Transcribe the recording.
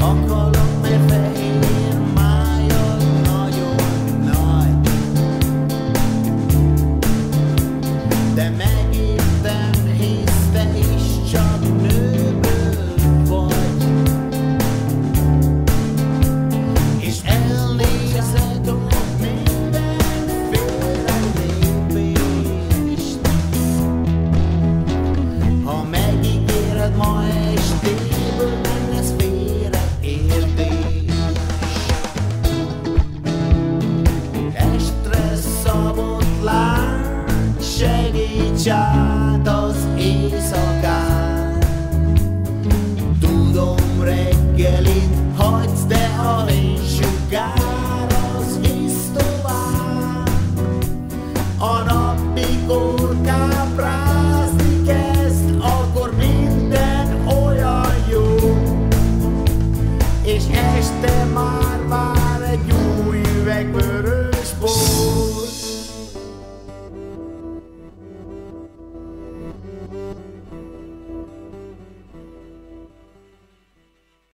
Akalom, mert fehér májad nagyon nagy. De megértem, hisz te is csak nőből vagy. És elnézed ott mindenféle lépést. Ha megígéred ma estéből, nem lesz félreértés. Estre szabott lány, segíts át az éjszakán. Tudom, reggelin hagysz, de a fénysugár az visz tovább. A nap, mikor